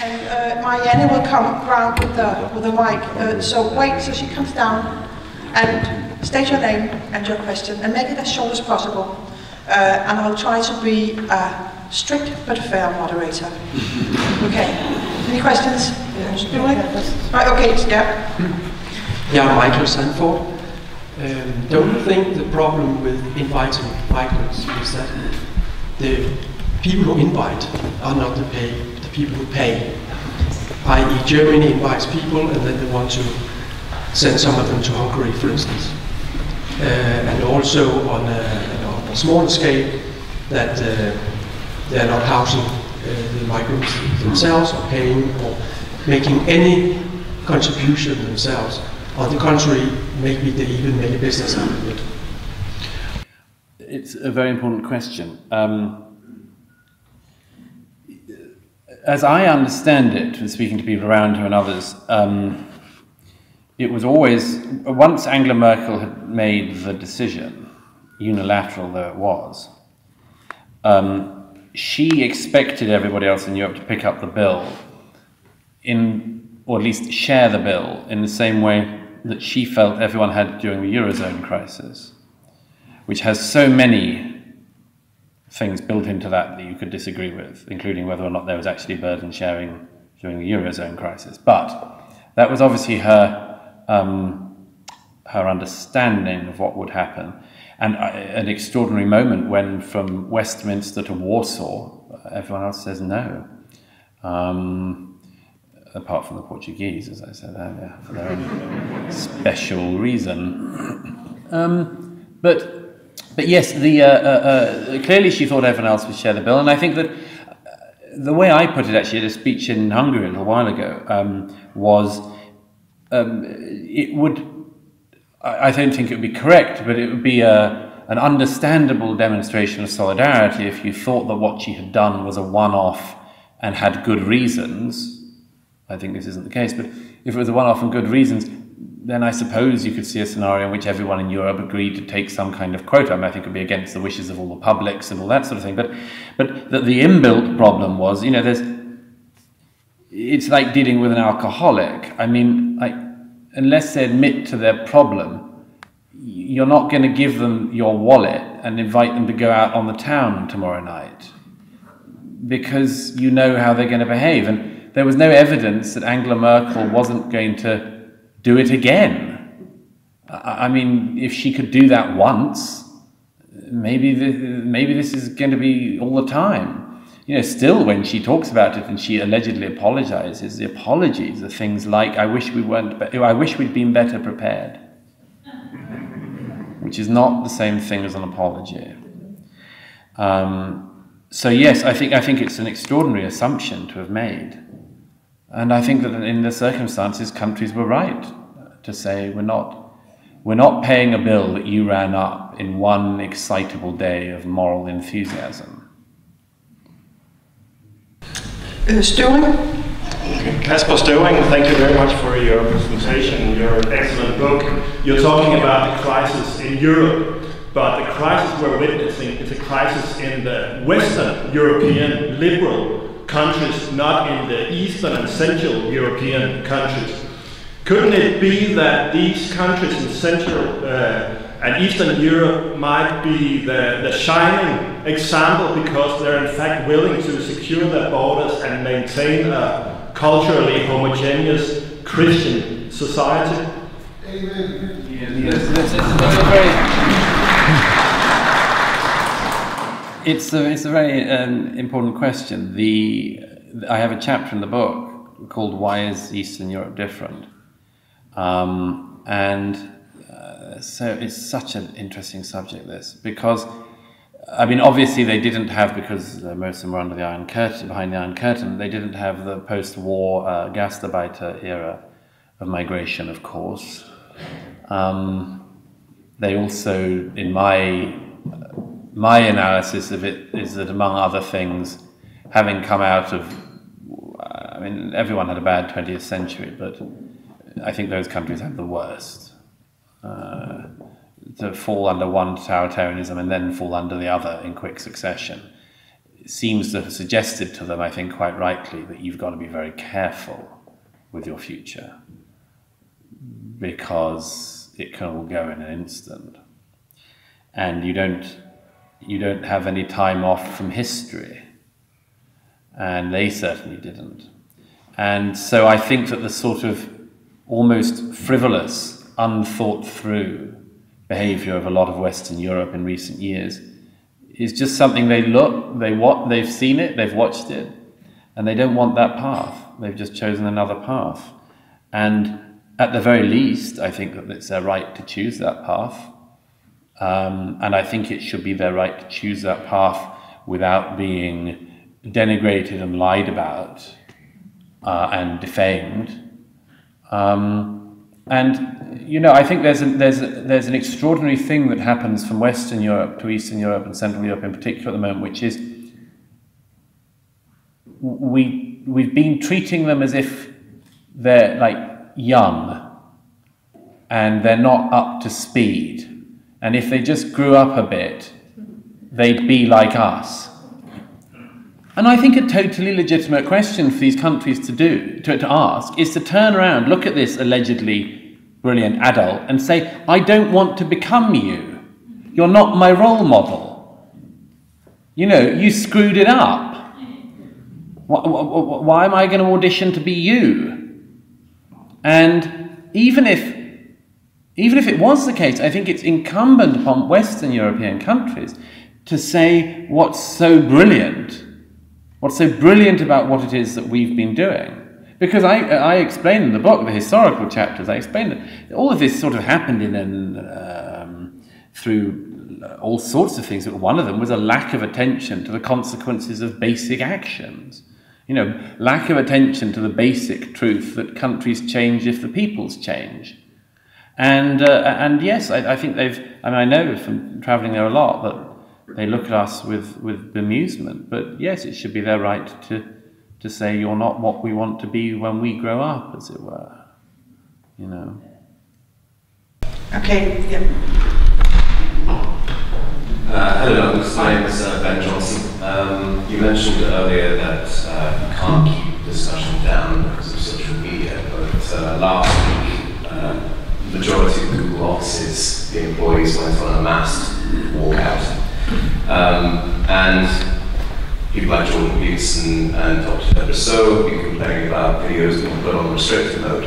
And Marianne will come round with the mic. So wait till she comes down and state your name and your question and make it as short as possible. And I'll try to be a strict but fair moderator. Okay. Any questions? Right, okay, yeah. Yeah, Michael Sanford. Don't you think the problem with inviting migrants is that the people who invite are not the people who pay? I.e. Germany invites people and then they want to send some of them to Hungary, for instance. And also on a smaller scale, that they are not housing the migrants themselves or paying or making any contribution themselves. On the contrary, maybe they even make a business out of it. It's a very important question. As I understand it, from speaking to people around her and others, it was always, once Angela Merkel had made the decision, unilateral though it was, she expected everybody else in Europe to pick up the bill, or at least share the bill, in the same way that she felt everyone had during the Eurozone crisis, which has so many things built into that you could disagree with, including whether or not there was actually burden sharing during the Eurozone crisis. But that was obviously her understanding of what would happen. And an extraordinary moment when from Westminster to Warsaw, everyone else says no. Apart from the Portuguese, as I said earlier, for their own special reason. But yes, clearly she thought everyone else would share the bill, and I think that the way I put it actually at a speech in Hungary a little while ago was it would, I don't think it would be correct, but it would be an understandable demonstration of solidarity if you thought that what she had done was a one-off and had good reasons. I think this isn't the case, but if it was a one-off and good reasons, then I suppose you could see a scenario in which everyone in Europe agreed to take some kind of quota. I mean, I think it would be against the wishes of all the publics and all that sort of thing. But the inbuilt problem was, you know, it's like dealing with an alcoholic. I mean, unless they admit to their problem, you're not going to give them your wallet and invite them to go out on the town tomorrow night, because you know how they're going to behave. And there was no evidence that Angela Merkel wasn't going to do it again. I mean, if she could do that once, maybe this is going to be all the time. You know, still when she talks about it and she allegedly apologizes, the apologies are things like, I wish we'd been better prepared, which is not the same thing as an apology. So yes, I think it's an extraordinary assumption to have made. And I think that in the circumstances, countries were right to say we're not paying a bill that you ran up in one excitable day of moral enthusiasm. Støvring? Kasper Støvring, thank you very much for your presentation, your excellent book. You're talking about the crisis in Europe, but the crisis we're witnessing is a crisis in the Western European liberal countries, not in the Eastern and Central European countries. Couldn't it be that these countries in Central and Eastern Europe might be the shining example because they're in fact willing to secure their borders and maintain a culturally homogeneous Christian society? Amen. It's a very important question. I have a chapter in the book called "Why is Eastern Europe Different?" So it's such an interesting subject, this, because I mean, obviously they didn't have, because most of them were under the Iron Curtain, behind the Iron Curtain, they didn't have the post-war Gastarbeiter era of migration, of course. They also, in my analysis of it, is that among other things, having come out of, I mean, everyone had a bad 20th century, but I think those countries had the worst. To fall under one totalitarianism and then fall under the other in quick succession seems to have suggested to them, I think quite rightly, that you've got to be very careful with your future, because it can all go in an instant, and you don't have any time off from history, and they certainly didn't. And so I think that the sort of almost frivolous, unthought through behaviour of a lot of Western Europe in recent years is just something they've seen it, they've watched it, and they don't want that path. They've just chosen another path. And at the very least, I think that it's their right to choose that path. And I think it should be their right to choose that path without being denigrated and lied about and defamed. And you know, I think there's an extraordinary thing that happens from Western Europe to Eastern Europe and Central Europe in particular at the moment, which is we've been treating them as if they're like young and they're not up to speed, and if they just grew up a bit, they'd be like us. And I think a totally legitimate question for these countries to ask is to turn around, look at this allegedly brilliant adult and say, I don't want to become you. You're not my role model. You know, you screwed it up. Why am I going to audition to be you? And even if it was the case, I think it's incumbent upon Western European countries to say what's so brilliant about what it is that we've been doing. Because I explain in the book, the historical chapters, I explain that all of this sort of happened through all sorts of things, but one of them was a lack of attention to the consequences of basic actions. You know, lack of attention to the basic truth that countries change if the peoples change. And yes, I think I know from travelling there a lot that they look at us with bemusement, but yes, it should be their right to say you're not what we want to be when we grow up, as it were, you know. Okay, yeah. Hello, my name is Ben Johnson. You mentioned earlier that you can't keep discussion down because of social media, but last week, the majority of Google offices, the employees went on a massed walkout. And people like Jordan Peterson and Dr. Besøg have been complaining about videos being put on restricted mode.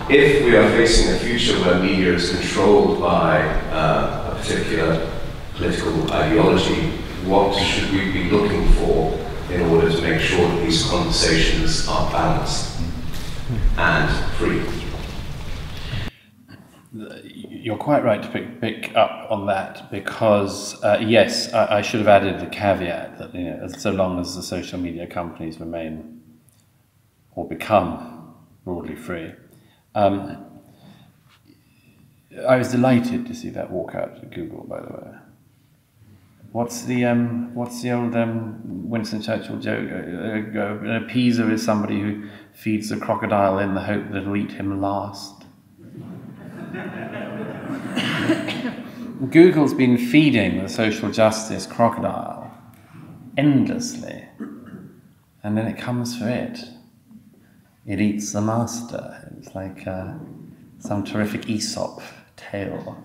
If we are facing a future where media is controlled by a particular political ideology, what should we be looking for in order to make sure that these conversations are balanced and free? You're quite right to pick up on that, because yes, I should have added the caveat that, you know, so long as the social media companies remain or become broadly free. I was delighted to see that walkout at Google, by the way. What's the old Winston Churchill joke? An appeaser is somebody who feeds the crocodile in the hope that it'll eat him last. Google's been feeding the social justice crocodile endlessly, and then it comes for it. It eats the master. It's like some terrific Aesop tale.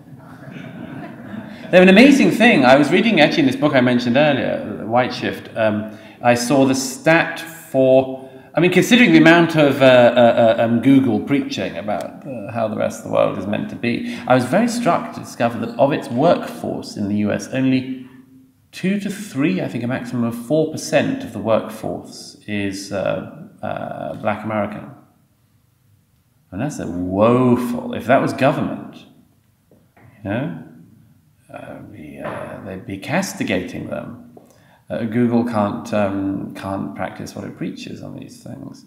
They have an amazing thing. I was reading actually in this book I mentioned earlier, White Shift. I saw the stat for, I mean, considering the amount of Google preaching about how the rest of the world is meant to be, I was very struck to discover that of its workforce in the US, only 2 to 3, I think a maximum of 4% of the workforce is Black American. And that's a woeful, if that was government, you know, they'd be castigating them. Google can't practice what it preaches on these things.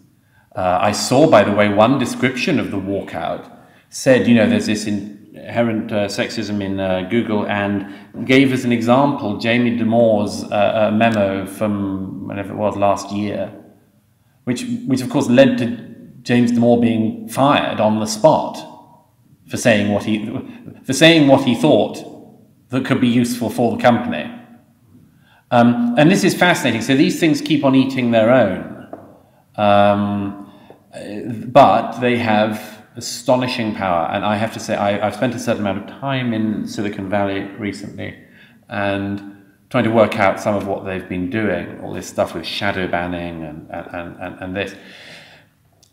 I saw, by the way, one description of the walkout said, you know, there's this inherent sexism in Google, and gave as an example Jamie Damore's memo from whenever it was last year, which of course led to James Damore being fired on the spot for saying what he thought that could be useful for the company. And this is fascinating. So these things keep on eating their own, but they have astonishing power. And I have to say, I've spent a certain amount of time in Silicon Valley recently and trying to work out some of what they've been doing, all this stuff with shadow banning and this.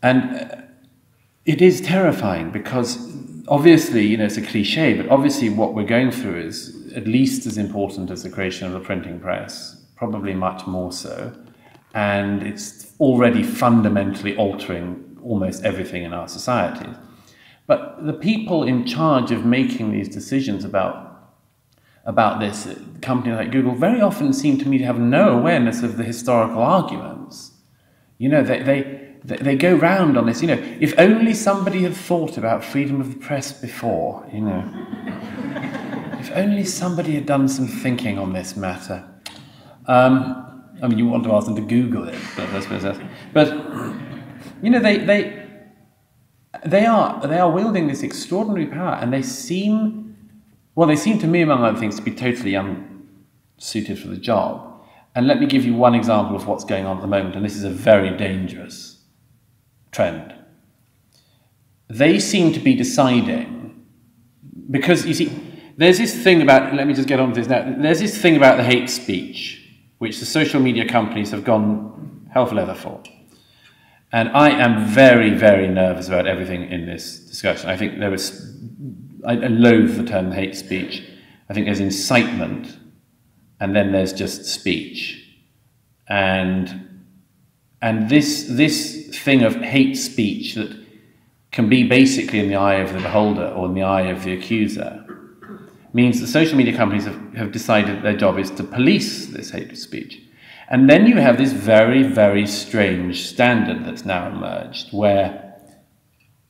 And it is terrifying because obviously, you know, it's a cliche, but obviously what we're going through is at least as important as the creation of the printing press, probably much more so. And it's already fundamentally altering almost everything in our societies. But the people in charge of making these decisions about this, companies like Google, very often seem to me to have no awareness of the historical arguments. You know, they go round on this, you know, if only somebody had thought about freedom of the press before, you know. If only somebody had done some thinking on this matter. I mean, you want to ask them to Google it, but I suppose that's... But, you know, they are wielding this extraordinary power, and they seem to me, among other things, to be totally unsuited for the job. And let me give you one example of what's going on at the moment, and this is a very dangerous trend. They seem to be deciding, because, you see, there's this thing about, let me just get on to this now, there's this thing about the hate speech, which the social media companies have gone hell for leather for. And I am very, very nervous about everything in this discussion. I think I loathe the term hate speech. I think there's incitement, and then there's just speech. And this thing of hate speech that can be basically in the eye of the beholder or in the eye of the accuser means the social media companies have decided their job is to police this hate speech. And then you have this very, very strange standard that's now emerged where,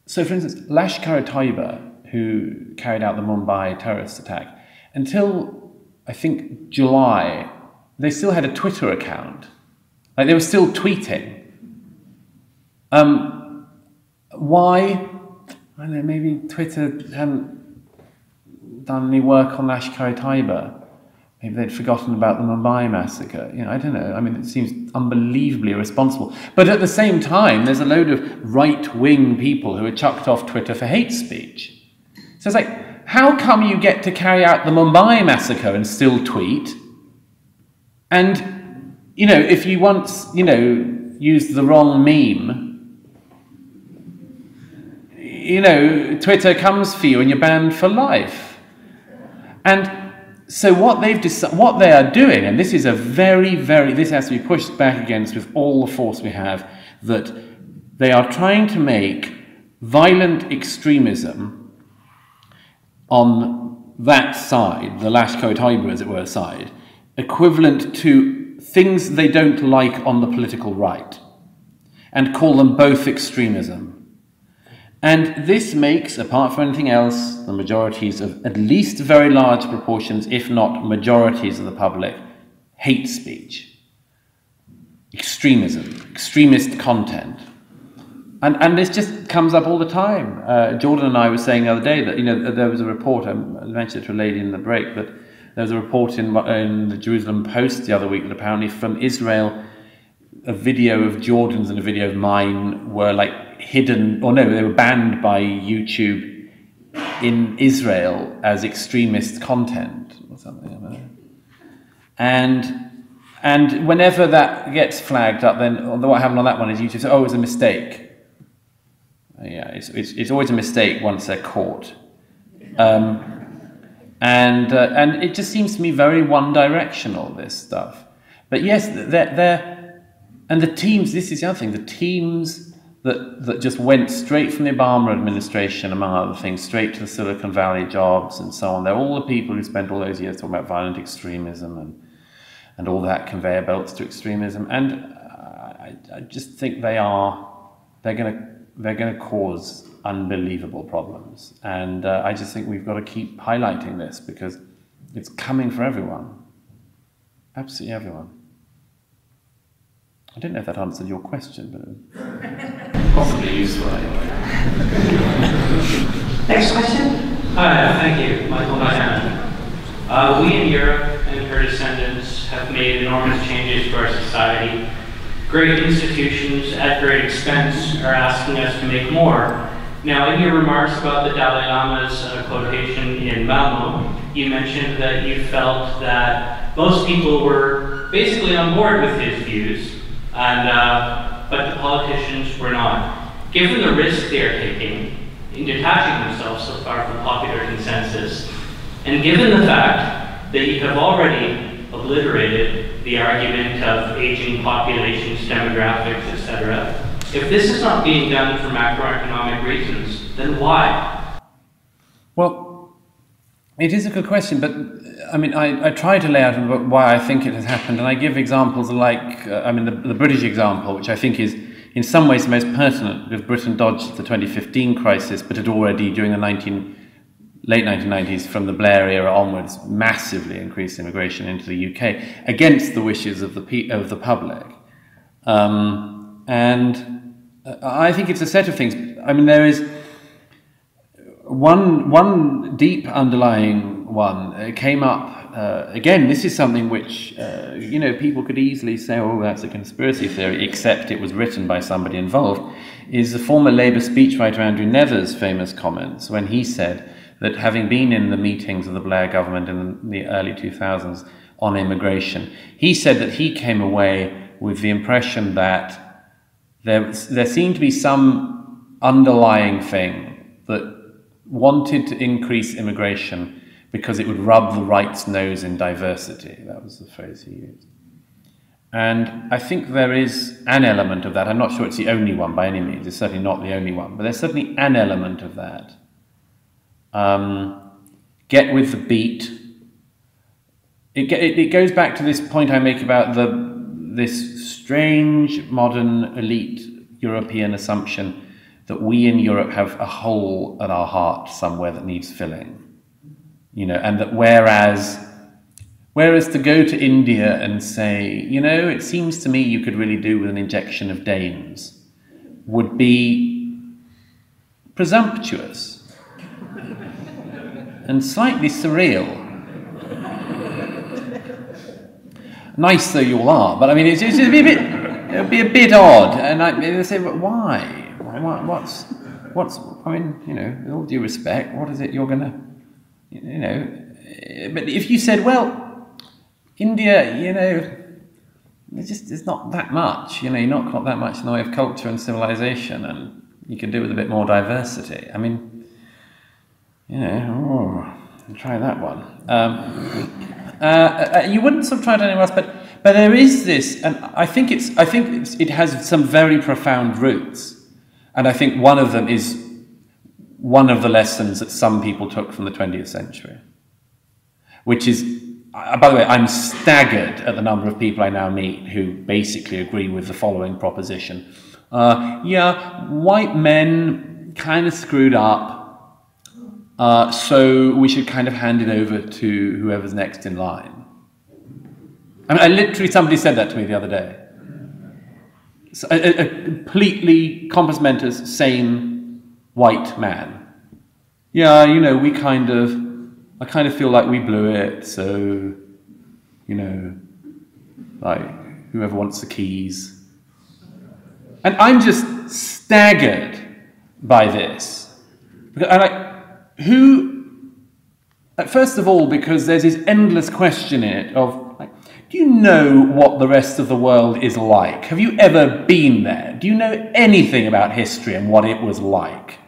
so for instance, Lashkar-e-Taiba, who carried out the Mumbai terrorist attack, until I think July, they still had a Twitter account. Like they were still tweeting. Why? I don't know, maybe Twitter hadn't done any work on Lashkar-e-Taiba. Maybe they'd forgotten about the Mumbai massacre. You know, I don't know. I mean, it seems unbelievably irresponsible. But at the same time, there's a load of right-wing people who are chucked off Twitter for hate speech. So it's like, how come you get to carry out the Mumbai massacre and still tweet? And, you know, if you once, you know, used the wrong meme, you know, Twitter comes for you and you're banned for life. And so what they are doing, and this is a very, very, this has to be pushed back against with all the force we have, that they are trying to make violent extremism on that side, the Lashkar-e-Taiba, as it were, side, equivalent to things they don't like on the political right, and call them both extremism. And this makes, apart from anything else, the majorities of at least very large proportions, if not majorities of the public, hate speech, extremism, extremist content. And this just comes up all the time. Jordan and I were saying the other day that, you know, there was a report, I mentioned it to a lady in the break, but there was a report in the Jerusalem Post the other week that apparently from Israel, a video of Jordan's and a video of mine were like hidden, or no, they were banned by YouTube in Israel as extremist content or something. I don't know. And whenever that gets flagged up, then what happened on that one is YouTube says, oh, it was a mistake. Yeah, it's always a mistake once they're caught. And it just seems to me very one-directional, this stuff. But yes, and the teams, this is the other thing, the teams that just went straight from the Obama administration, among other things, straight to the Silicon Valley jobs and so on. They're all the people who spent all those years talking about violent extremism and all that conveyor belts to extremism. And I just think they're going to cause unbelievable problems. And I just think we've got to keep highlighting this because it's coming for everyone. Absolutely everyone. I don't know if that answered your question, but possibly useful anyway. Next question. Hi, thank you, Michael. We in Europe and her descendants have made enormous changes to our society. Great institutions at great expense are asking us to make more. Now, in your remarks about the Dalai Lama's quotation in Malmo, you mentioned that you felt that most people were basically on board with his views, but the politicians were not. Given the risk they are taking in detaching themselves so far from popular consensus, and given the fact that you have already obliterated the argument of aging populations, demographics, etc., if this is not being done for macroeconomic reasons, then why? Well, it is a good question, but I mean, I try to lay out why I think it has happened, and I give examples like, the British example, which I think is in some ways the most pertinent, because Britain dodged the 2015 crisis, but had already, during the late 1990s, from the Blair era onwards, massively increased immigration into the UK, against the wishes of the public. And I think it's a set of things. I mean, there is one deep underlying one came up. Again, this is something which, people could easily say, oh, that's a conspiracy theory, except it was written by somebody involved, is the former Labour speechwriter Andrew Nether's famous comments when he said that, having been in the meetings of the Blair government in the early 2000s on immigration, he said that he came away with the impression that there seemed to be some underlying thing that wanted to increase immigration because it would rub the right's nose in diversity. That was the phrase he used. And I think there is an element of that. I'm not sure it's the only one by any means. It's certainly not the only one. But there's certainly an element of that. Get with the beat. It goes back to this point I make about this strange modern elite European assumption that we in Europe have a hole at our heart somewhere that needs filling. And that whereas to go to India and say, it seems to me you could really do with an injection of Danes, would be presumptuous and slightly surreal. Nice though you all are, but I mean, it'd be a bit odd, and they say, but why? What's? I mean, with all due respect, what is it you're gonna, But if you said, well, India, it's not that much, you're not got that much in the way of culture and civilization, and you can do with a bit more diversity. I mean, try that one. You wouldn't sort of try it anywhere else, but there is this, and I think it has some very profound roots, and I think one of them is one of the lessons that some people took from the 20th century, which is, by the way, I'm staggered at the number of people I now meet who basically agree with the following proposition. White men kind of screwed up, so we should kind of hand it over to whoever's next in line. I mean, somebody said that to me the other day. So a completely compos mentis, sane white man. I kind of feel like we blew it, so, like, whoever wants the keys. And I'm just staggered by this. First of all, because there's this endless question in it of, like, do you know what the rest of the world is like? Have you ever been there? Do you know anything about history and what it was like?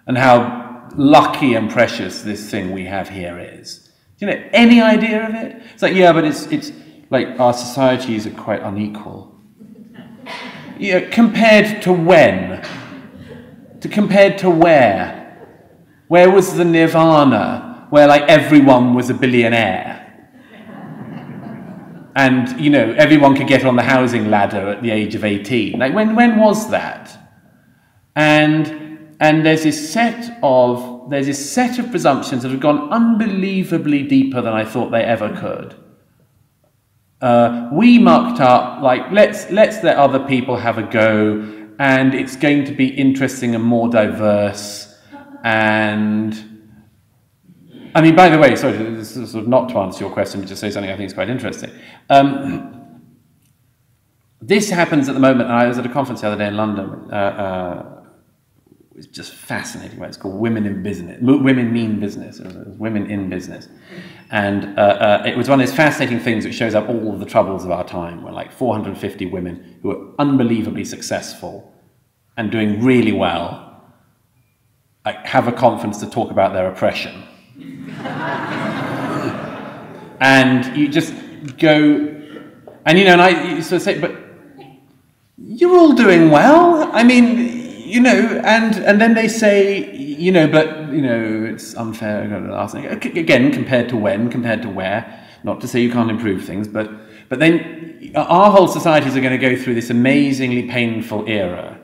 And how lucky and precious this thing we have here is? Do you know any idea of it? It's like, but it's like our societies are quite unequal. Compared to when? Compared to where? Where was the nirvana, where like everyone was a billionaire? And, everyone could get on the housing ladder at the age of 18. Like, when was that? And there's this set of presumptions that have gone unbelievably deeper than I thought they ever could. We mucked up, like, let's let other people have a go, and it's going to be interesting and more diverse, and I mean, by the way, sorry, this is sort of not to answer your question, but just say something I think is quite interesting. This happens at the moment. I was at a conference the other day in London. It's just fascinating. Right? It's called Women in Business. Women Mean Business. It was Women in Business. And it was one of those fascinating things that shows up all of the troubles of our time, where like 450 women who are unbelievably successful and doing really well have a conference to talk about their oppression. And you just go, and you know, and I sort of say, but you're all doing well. I mean, you know, and then they say, you know, but you know, it's unfair. Again, compared to when, compared to where. Not to say you can't improve things, but then our whole societies are going to go through this amazingly painful era,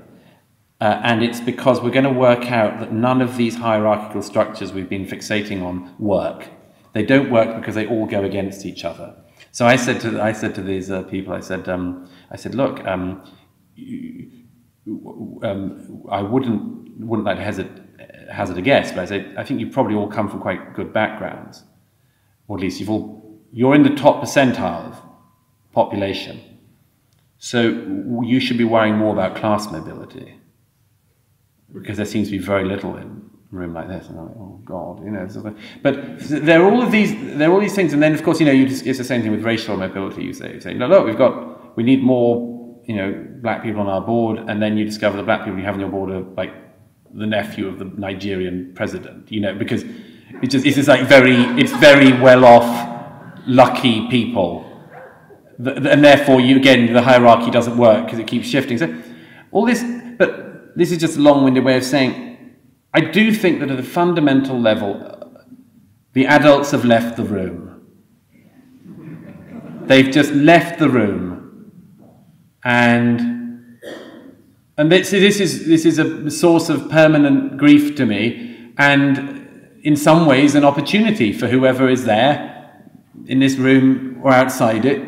and it's because we're going to work out that none of these hierarchical structures we've been fixating on work. They don't work because they all go against each other. So I said to these people, I said, look, I wouldn't like to hazard a guess, but I said, I think you probably all come from quite good backgrounds, or at least you're in the top percentile of population. So you should be worrying more about class mobility, because there seems to be very little in a room like this. And I'm like, oh God, you know. But there are all these things, and then of course, you know, it's the same thing with racial mobility. You say, no, look, we need more, you know, black people on our board, and then you discover the black people you have on your board are like the nephew of the Nigerian president, you know, because it's just like very well off, lucky people, and therefore the hierarchy doesn't work because it keeps shifting. So all this, but this is just a long-winded way of saying, I do think that at a fundamental level, the adults have left the room. They've just left the room, and this is a source of permanent grief to me, and in some ways an opportunity for whoever is there in this room or outside it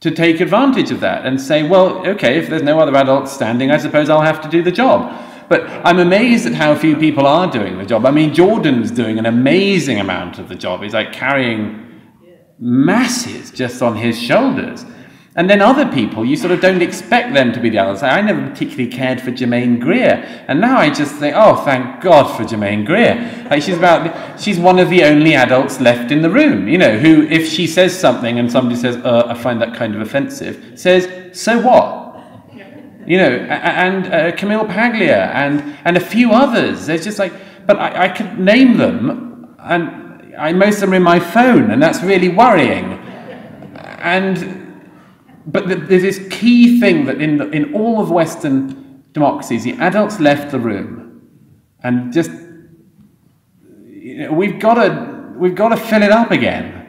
to take advantage of that and say, well, okay, if there's no other adults standing, I suppose I'll have to do the job. But I'm amazed at how few people are doing the job. I mean, Jordan's doing an amazing amount of the job. He's like carrying masses just on his shoulders. And then other people, you sort of don't expect them to be the adults. I never particularly cared for Germaine Greer. And now I just think, oh, thank God for Germaine Greer. Like she's one of the only adults left in the room, you know, who, if she says something and somebody says, I find that kind of offensive, says, so what? You know, and Camille Paglia and a few others. There's just like, but I could name them, and most of them are in my phone, and that's really worrying. But there's this key thing that in all of Western democracies, the adults left the room, and just, you know, we've got to fill it up again.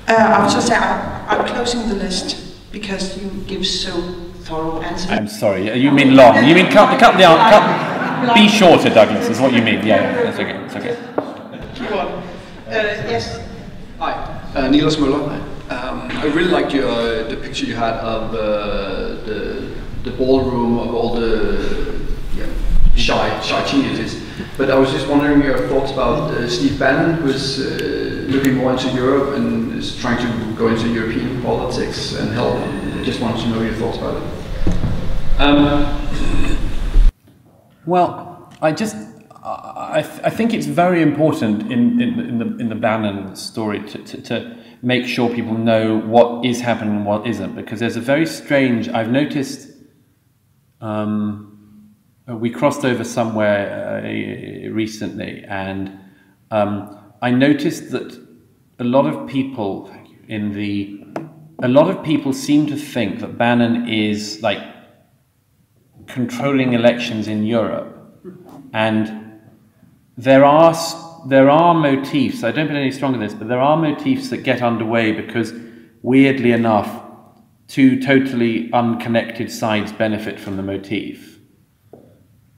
I was just saying, I'm closing the list because you give so thorough answers. I'm sorry, you mean long? You mean cut the cut? Be shorter, Douglas. Is what you mean? Yeah, that's okay. It's okay. Keep on. Yes. Hi, Niels Møller. I really liked the picture you had of the ballroom of all the shy teenagers. But I was just wondering your thoughts about Steve Bannon, who's looking more into Europe and is trying to go into European politics and help. I just wanted to know your thoughts about it. Well, I think it's very important in the Bannon story to make sure people know what is happening and what isn't, because there's a very strange. I've noticed. We crossed over somewhere recently, and I noticed that a lot of people seem to think that Bannon is like controlling elections in Europe, and there are motifs. I don't put any stronger this, but there are motifs that get underway because, weirdly enough, two totally unconnected sides benefit from the motif.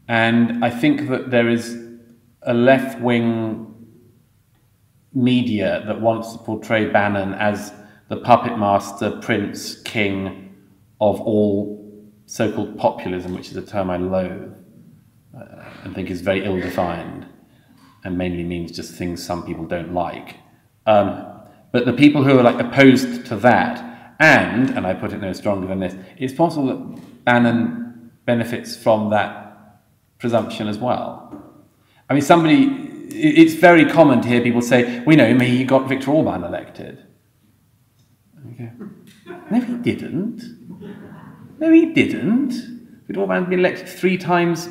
And I think that there is a left-wing media that wants to portray Bannon as the puppet master, prince, king of all so-called populism, which is a term I loathe and think is very ill-defined. and mainly means just things some people don't like. But the people who are like opposed to that, and I put it no stronger than this, it's possible that Annan benefits from that presumption as well. I mean, it's very common to hear people say, we know he got Viktor Orban elected. Okay. No, he didn't. No, he didn't. Viktor Orban's been elected 3 times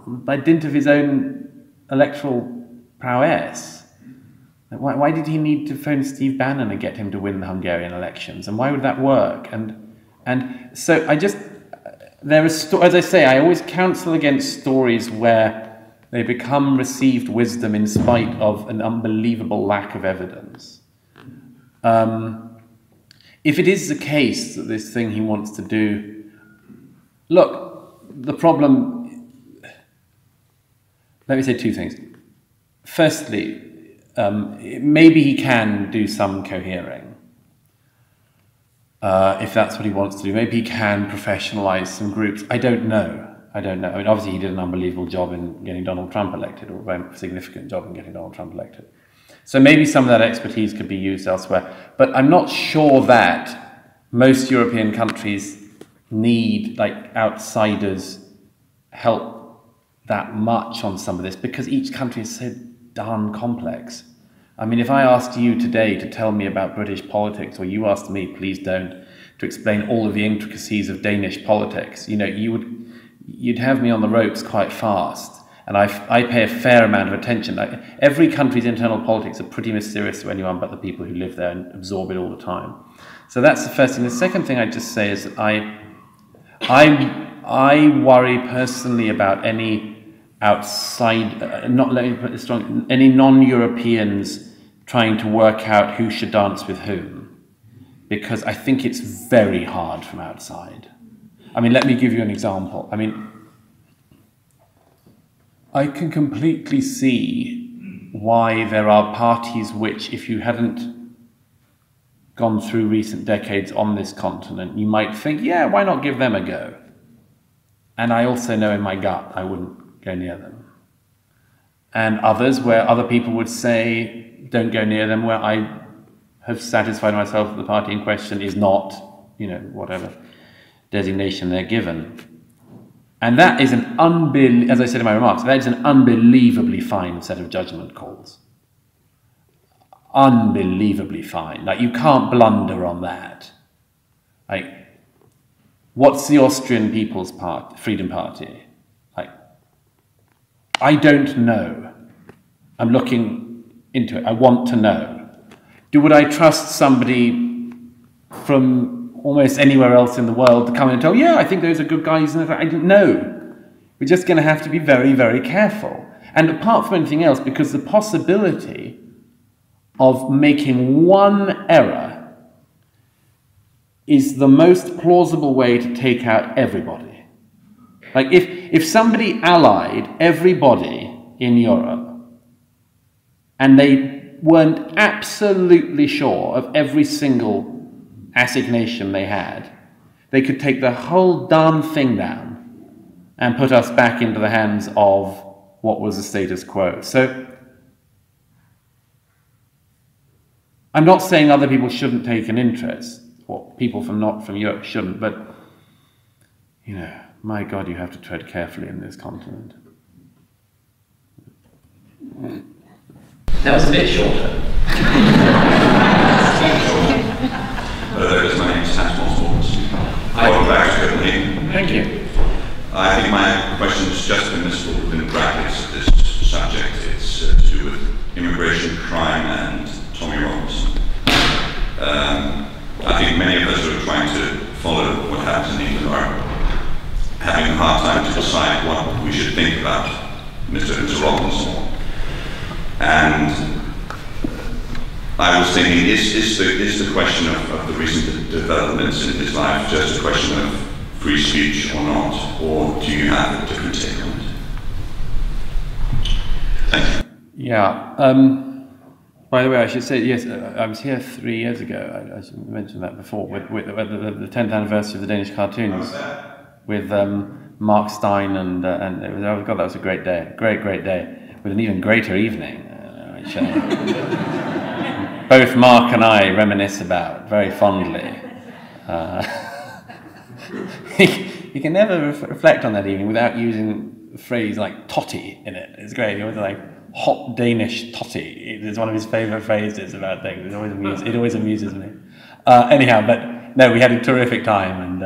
by dint of his own electoral prowess. Why did he need to phone Steve Bannon and get him to win the Hungarian elections? And why would that work? And so there is, as I say, I always counsel against stories where they become received wisdom in spite of an unbelievable lack of evidence. If it is the case that this thing he wants to do, look, the problem, let me say 2 things. Firstly, maybe he can do some cohering, if that's what he wants to do. Maybe he can professionalize some groups. I don't know. I mean, obviously he did an unbelievable job in getting Donald Trump elected, or a very significant job in getting Donald Trump elected. So maybe some of that expertise could be used elsewhere. But I'm not sure that most European countries need, like, outsiders help that much on some of this, because each country is so darn complex. I mean, if I asked you today to tell me about British politics, or you asked me, please don't, to explain all of the intricacies of Danish politics, you'd have me on the ropes quite fast. And I pay a fair amount of attention. Every country's internal politics are pretty mysterious to anyone but the people who live there and absorb it all the time. So that's the first thing. The second thing I'd just say is that I worry personally about any outside, let me put this strong, any non-Europeans trying to work out who should dance with whom, because I think it's very hard from outside. I mean, let me give you an example. I mean, I can completely see why there are parties which, if you hadn't gone through recent decades on this continent, you might think, yeah, why not give them a go? And I also know in my gut I wouldn't go near them. And others where other people would say, don't go near them, where I have satisfied myself that the party in question is not, whatever designation they're given. And that is as I said in my remarks, that is an unbelievably fine set of judgment calls. Unbelievably fine. Like, you can't blunder on that. Like, what's the Austrian People's Freedom Party? Like, I don't know. I'm looking into it. I want to know. Would I trust somebody from almost anywhere else in the world to come in and tell, yeah, I think those are good guys? And I didn't know. We're just going to have to be very, very careful. And apart from anything else, because the possibility of making one error is the most plausible way to take out everybody. Like, if somebody allied everybody in Europe and they weren't absolutely sure of every single assignation they had, they could take the whole darn thing down and put us back into the hands of what was the status quo. So I'm not saying other people shouldn't take an interest, or people not from Europe shouldn't, but my God, you have to tread carefully in this continent. That was a bit shorter. My name is Welcome back to Copenhagen. Thank you. I think my question is just admissible within the brackets of this subject. It's to do with immigration, crime, and Tommy Robinson. I think many of us who are trying to follow what happens in England are having a hard time to decide what we should think about Mr. Robinson. And I was thinking, is the question of the recent developments in his life just a question of free speech or not, or do you have a different take on it? Thank you. Yeah. By the way, I should say, yes, I was here 3 years ago. I should mention that before, with the 10th anniversary of the Danish cartoons, with Mark Stein and it was, oh God, that was a great day, great day. with an even greater evening, which both Mark and I reminisce about very fondly. You can never reflect on that evening without using a phrase like totty in it. It's great. He was like hot Danish totty. It's one of his favourite phrases about things. It always amuses me. Anyhow, but no, we had a terrific time,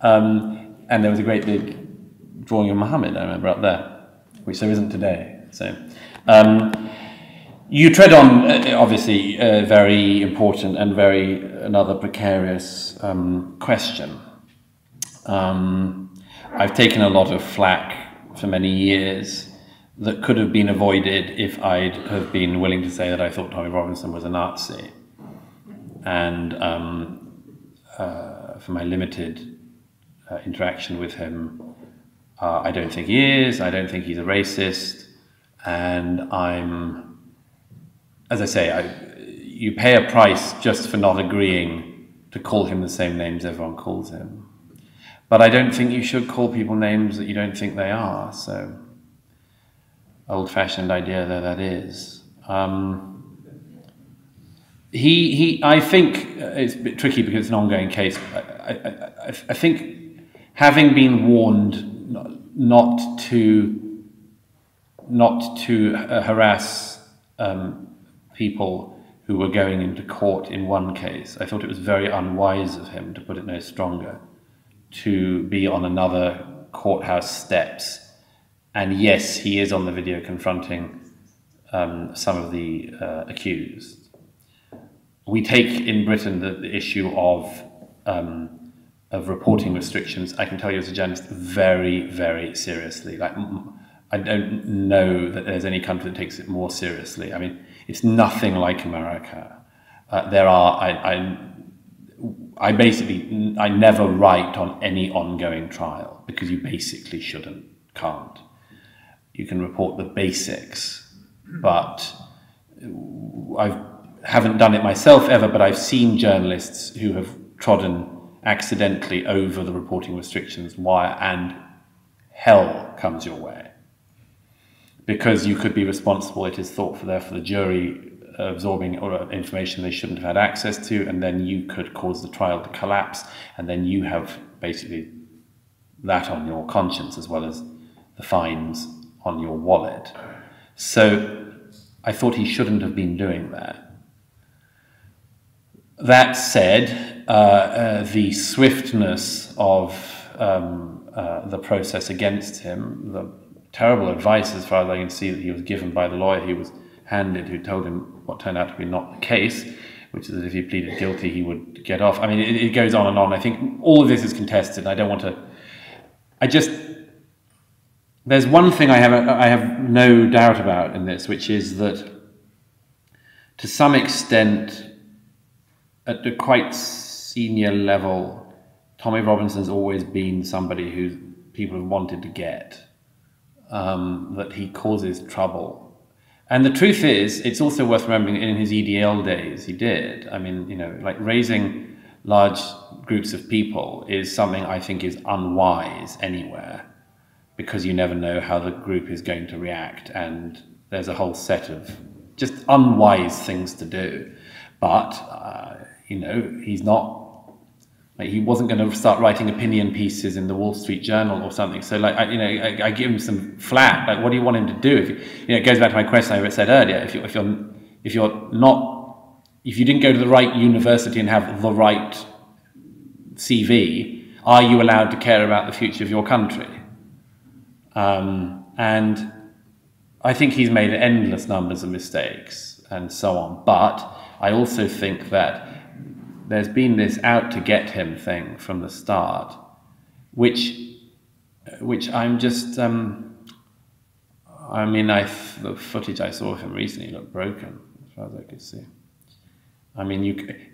and there was a great big drawing of Muhammad, I remember, up there, which there isn't today. So you tread on obviously a very important and another precarious question. I've taken a lot of flack for many years that could have been avoided if I'd have been willing to say that I thought Tommy Robinson was a Nazi. And for my limited interaction with him, I don't think he is, I don't think he's a racist, and as I say, you pay a price just for not agreeing to call him the same names everyone calls him. But I don't think you should call people names that you don't think they are, so old-fashioned idea though that is. I think it's a bit tricky because it's an ongoing case. I think having been warned not to harass people who were going into court in one case, I thought it was very unwise of him, to put it no stronger, to be on another courthouse steps. And yes, he is on the video confronting some of the accused. We take in Britain the issue of reporting restrictions, I can tell you as a journalist, very, very seriously. Like, I don't know that there's any country that takes it more seriously. I mean, it's nothing like America. I never write on any ongoing trial because you basically can't. You can report the basics, but I haven't done it myself ever, but I've seen journalists who have trodden accidentally over the reporting restrictions wire, and hell comes your way. Because you could be responsible, it is thought, for the jury absorbing information they shouldn't have had access to, and then you could cause the trial to collapse, and then you have basically that on your conscience as well as the fines on your wallet. So I thought he shouldn't have been doing that. That said, the swiftness of the process against him, the terrible advice, as far as I can see, that he was given by the lawyer he was handed, who told him what turned out to be not the case, which is that if he pleaded guilty, he would get off. I mean, it goes on and on. I think all of this is contested. I don't want to... There's one thing I have no doubt about in this, which is that to some extent, at the quite senior level, Tommy Robinson's always been somebody who people have wanted to get, that he causes trouble. And the truth is, it's also worth remembering, in his EDL days, he did. I mean, you know, like raising large groups of people is something I think is unwise anywhere, because you never know how the group is going to react, and there's a whole set of just unwise things to do. But, you know, he's not, like, he wasn't going to start writing opinion pieces in the Wall Street Journal or something. So, like, I give him some flack. Like, what do you want him to do? It goes back to my question I said earlier. If you didn't go to the right university and have the right CV, are you allowed to care about the future of your country? And I think he's made endless numbers of mistakes and so on. But I also think that there's been this out to get him thing from the start, which I'm just, I mean, the footage I saw of him recently looked broken, as far as I could see. I mean,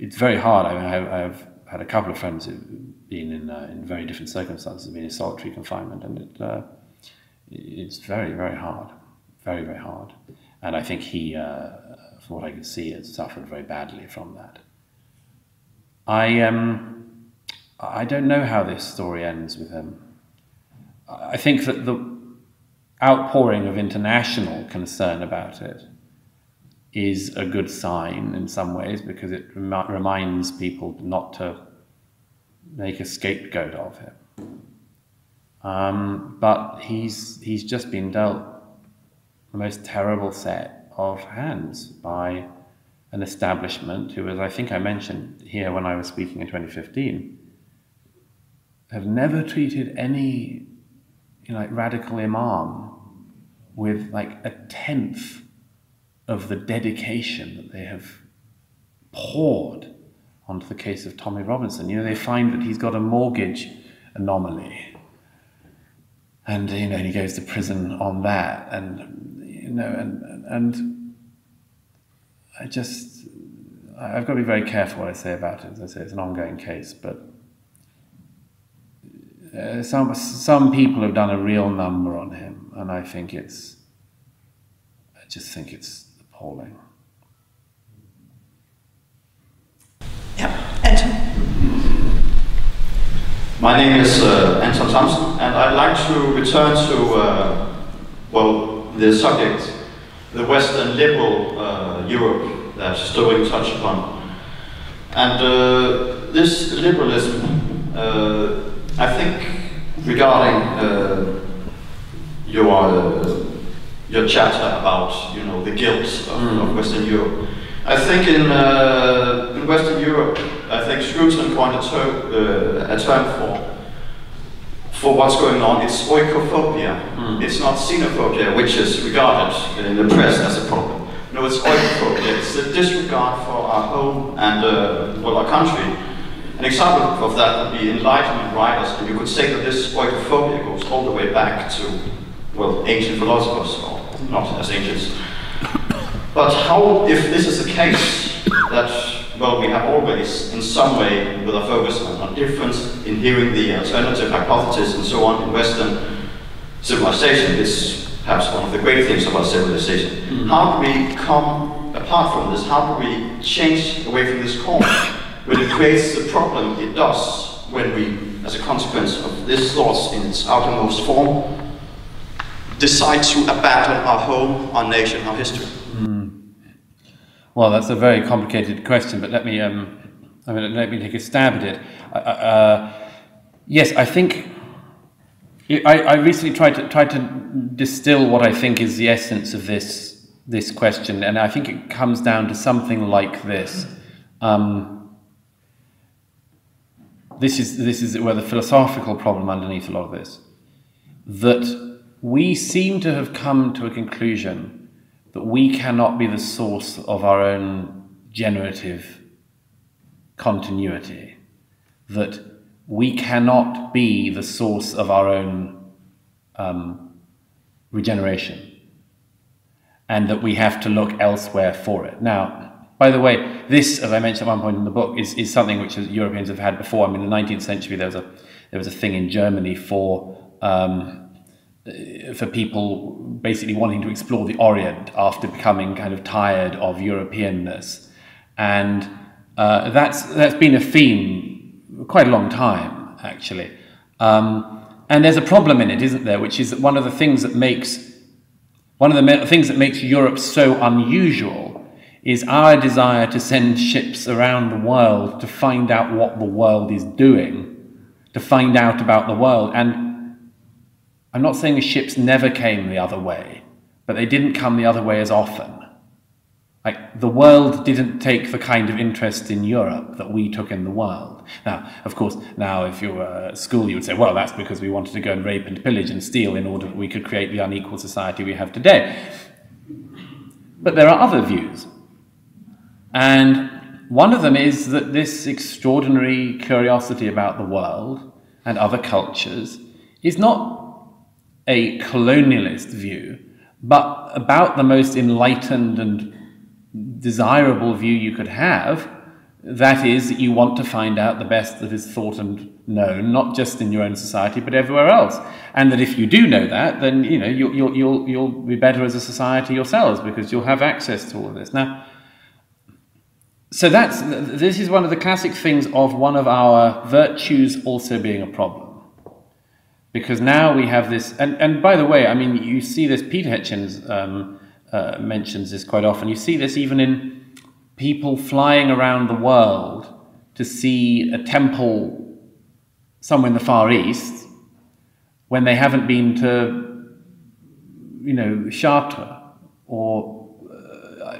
it's very hard. I mean, I've had a couple of friends who've been in very different circumstances, been in solitary confinement, and it's very, very hard, very, very hard. And I think he, from what I could see, has suffered very badly from that. I don't know how this story ends with him. I think that outpouring of international concern about it is a good sign in some ways, because it reminds people not to make a scapegoat of him. But he's just been dealt the most terrible set of hands by an establishment who, as I think I mentioned here when I was speaking in 2015, have never treated any like radical imam with like a tenth of the dedication that they have poured onto the case of Tommy Robinson. They find that he's got a mortgage anomaly, and and he goes to prison on that, and and I've got to be very careful what I say about it. As I say, it's an ongoing case, but some people have done a real number on him, and I just think it's appalling. Yeah, Anton. My name is Anton Thompson, and I'd like to return to the subject, the Western liberal Europe that Stowing touched upon. And this liberalism, I think, regarding your chapter about the guilt of Western Europe, I think in Western Europe, I think Scruton coined a term for what's going on. It's oikophobia. It's not xenophobia, which is regarded in the press as a problem. No, it's oikophobia. It's the disregard for our home and our country. An example of that would be Enlightenment writers, and you could say that this oikophobia goes all the way back to ancient philosophers, or not as ancients. But how, if this is the case, that we have always, in some way, with a focus on difference, in hearing the alternative hypothesis and so on in Western civilization, is perhaps one of the great things about civilization. How do we come apart from this? How do we change away from this corner when it creates the problem it does when we, as a consequence of this thoughts in its outermost form, decide to abandon our home, our nation, our history? Well, that's a very complicated question, but let me take a stab at it. Yes, I think I recently tried to distill what I think is the essence of this question, and I think it comes down to something like this. This is the philosophical problem underneath a lot of this, that we seem to have come to a conclusion that we cannot be the source of our own generative continuity, that we cannot be the source of our own regeneration, and that we have to look elsewhere for it. Now, by the way, this, as I mentioned at one point in the book, is something which Europeans have had before. I mean, in the 19th century, there was a thing in Germany for people basically wanting to explore the Orient after becoming kind of tired of Europeanness, and that's been a theme for quite a long time, actually. And there's a problem in it, isn't there? Which is that one of the things that makes Europe so unusual is our desire to send ships around the world to find out what the world is doing, to find out about the world. And I'm not saying the ships never came the other way, but they didn't come the other way as often. Like, the world didn't take the kind of interest in Europe that we took in the world. Now, of course, if you were at school, you would say, well, that's because we wanted to go and rape and pillage and steal in order that we could create the unequal society we have today. But there are other views. And one of them is that this extraordinary curiosity about the world and other cultures is not a colonialist view, but about the most enlightened and desirable view you could have. That is, that you want to find out the best that is thought and known, not just in your own society, but everywhere else. And that if you do know that, then you'll be better as a society yourselves, because you'll have access to all of this. Now, so this is one of the classic things of one of our virtues also being a problem. Because now we have this, and by the way, I mean, you see this, Peter Hitchens mentions this quite often, you see this even in people flying around the world to see a temple somewhere in the Far East when they haven't been to, you know, Chartres, or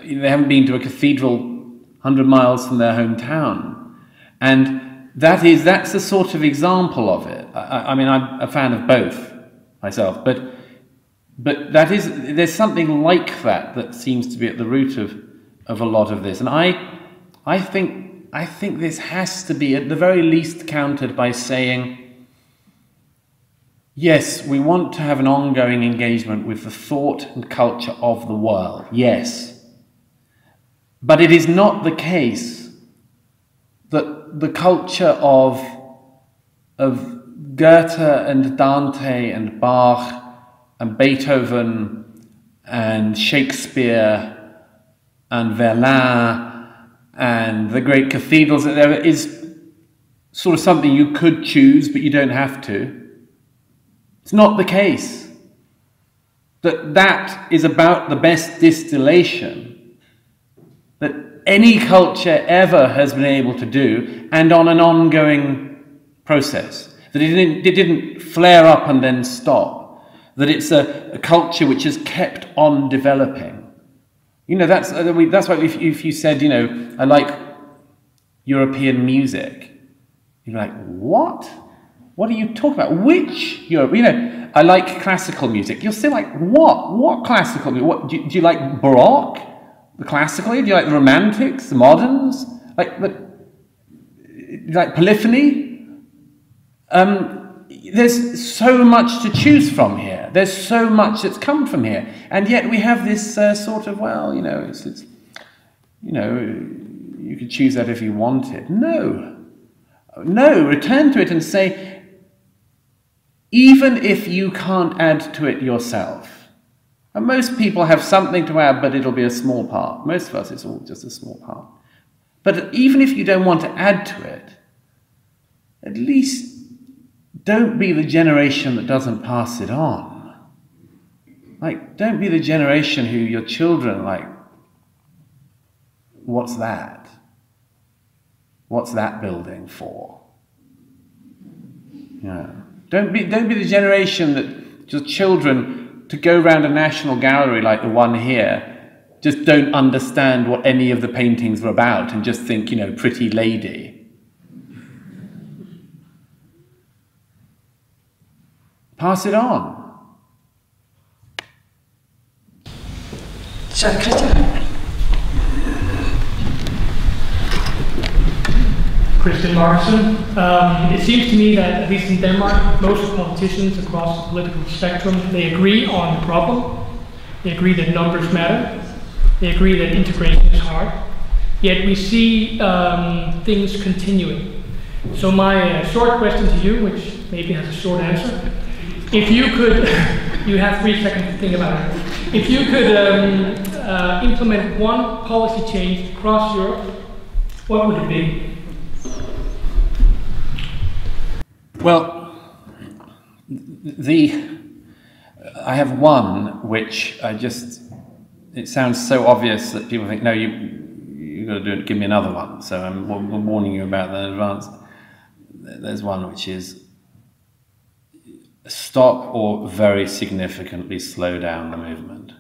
they haven't been to a cathedral 100 miles from their hometown. And that's a sort of example of it. I mean, I'm a fan of both myself, but there's something like that seems to be at the root of a lot of this. And I think this has to be at the very least countered by saying, yes, we want to have an ongoing engagement with the thought and culture of the world, yes. But it is not the case that the culture of Goethe and Dante and Bach and Beethoven and Shakespeare and Verlaine and the great cathedrals, there is sort of something you could choose, but you don't have to. It's not the case. That is about the best distillation that any culture ever has been able to do, and on an ongoing process. That it didn't flare up and then stop. That it's a culture which has kept on developing. You know, that's why if you said, you know, I like European music, you're like, what? What are you talking about? Which Europe? You know, I like classical music. You're still like, what? What classical music? What, do you like Baroque? The classical? Do you like the Romantics? The moderns? Like polyphony? There's so much to choose from here. There's so much that's come from here, and yet we have this sort of, well, you know, it's you know, you could choose that if you wanted. No, return to it and say, even if you can't add to it yourself. And most people have something to add, but it'll be a small part. Most of us, it's all just a small part. But even if you don't want to add to it, at least don't be the generation that doesn't pass it on. Like, don't be the generation who your children, like, what's that? What's that building for? Yeah. Don't be the generation that your children, to go around a national gallery like the one here, just don't understand what any of the paintings were about and just think, you know, pretty lady. Pass it on. So, Christian. Christian Markson. It seems to me that, at least in Denmark, most politicians across the political spectrum, they agree on the problem. They agree that numbers matter. They agree that integration is hard. Yet we see things continuing. So my short question to you, which maybe has a short answer, if you could, you have 3 seconds to think about it. If you could implement one policy change across Europe, what would it be? Well, I have one which it sounds so obvious that people think, no, you've got to do it, give me another one. So I'm warning you about that in advance. There's one which is stop or very significantly slow down the movement.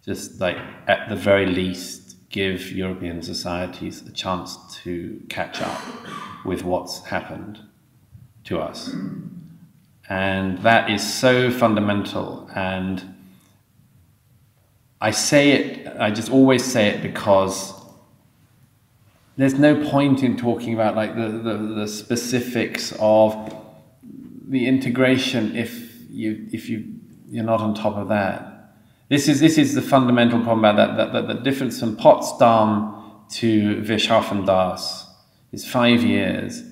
Just like, at the very least, give European societies a chance to catch up with what's happened to us. And that is so fundamental, and I just always say it because there's no point in talking about like the specifics of the integration if you're not on top of that. This is the fundamental problem about that the difference from Potsdam to Wirtschaffen das is 5 years.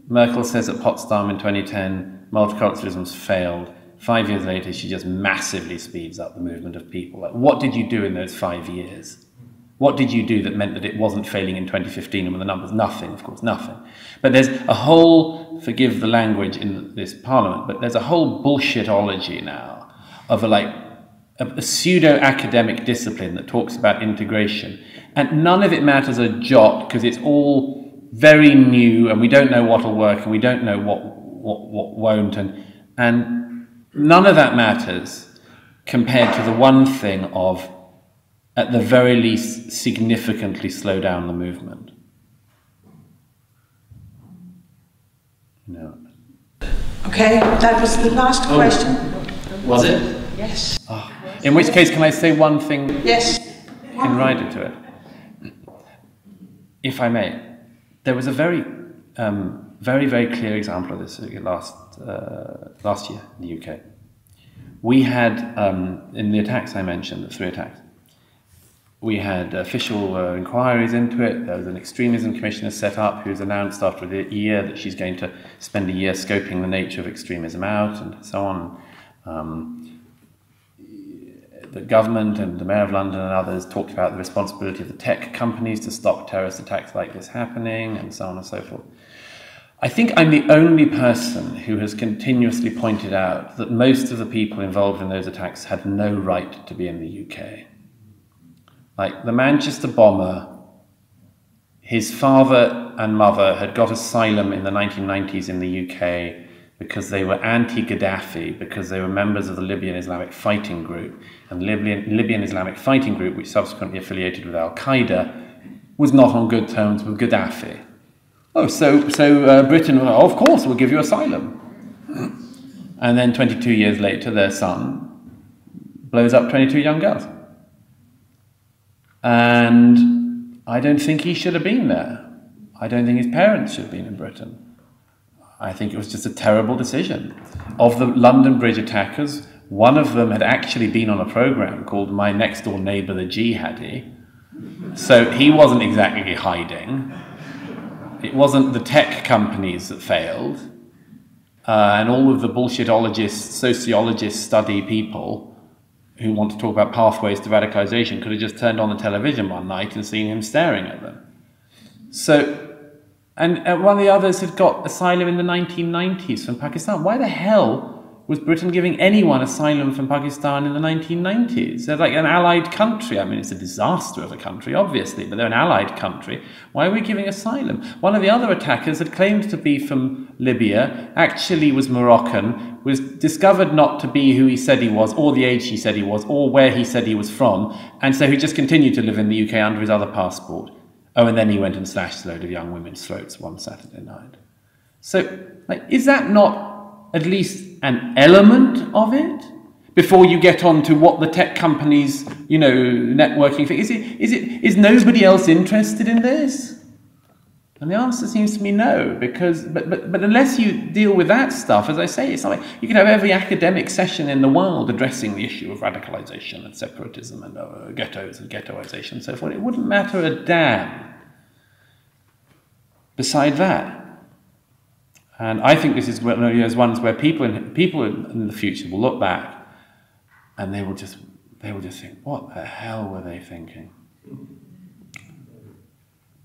Merkel says at Potsdam in 2010, multiculturalism's failed. 5 years later, she just massively speeds up the movement of people. Like, what did you do in those 5 years? What did you do that meant that it wasn't failing in 2015 and with the numbers? Nothing, of course, nothing. But there's a whole, forgive the language in this parliament, but there's a whole bullshitology now of a pseudo-academic discipline that talks about integration. And none of it matters a jot because it's all very new and we don't know what will work and we don't know what won't. And none of that matters compared to the one thing of, at the very least, significantly slow down the movement. No. Okay, that was the last question. Was it? Yes. Oh. In which case, can I say one thing? Yes. In rider to it? If I may. There was a very, very clear example of this last year in the UK. We had, in the attacks I mentioned, the 3 attacks, we had official inquiries into it. There was an extremism commissioner set up who's announced after a year that she's going to spend a year scoping the nature of extremism out and so on. The government and the Mayor of London and others talked about the responsibility of the tech companies to stop terrorist attacks like this happening and so on and so forth. I think I'm the only person who has continuously pointed out that most of the people involved in those attacks had no right to be in the UK. Like the Manchester bomber, his father and mother had got asylum in the 1990s in the UK because they were anti-Gaddafi, because they were members of the Libyan Islamic Fighting Group. And the Libyan Islamic Fighting Group, which subsequently affiliated with Al-Qaeda, was not on good terms with Gaddafi. Oh, so Britain, of course, will give you asylum. And then 22 years later, their son blows up 22 young girls. And I don't think he should have been there. I don't think his parents should have been in Britain. I think it was just a terrible decision. Of the London Bridge attackers, one of them had actually been on a programme called My Next Door Neighbour the Jihadi. So he wasn't exactly hiding. It wasn't the tech companies that failed. And all of the bullshitologists, sociologists, study people who want to talk about pathways to radicalisation could have just turned on the television one night and seen him staring at them. So, and one of the others had got asylum in the 1990s from Pakistan. Why the hell was Britain giving anyone asylum from Pakistan in the 1990s? They're like an allied country. I mean, it's a disaster of a country, obviously, but they're an allied country. Why are we giving asylum? One of the other attackers had claimed to be from Libya, actually was Moroccan, was discovered not to be who he said he was, or the age he said he was, or where he said he was from, and so he just continued to live in the UK under his other passport. Oh, and then he went and slashed a load of young women's throats one Saturday night. So, like, is that not at least an element of it? Before you get on to what the tech companies, you know, networking thing, is nobody else interested in this? And the answer seems to be no, because, but unless you deal with that stuff, as I say, it's like you can have every academic session in the world addressing the issue of radicalization and separatism and ghettos and ghettoization and so forth. It wouldn't matter a damn beside that. And I think this is one of those ones where people in the future will look back and they will just think, what the hell were they thinking?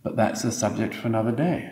But that's a subject for another day.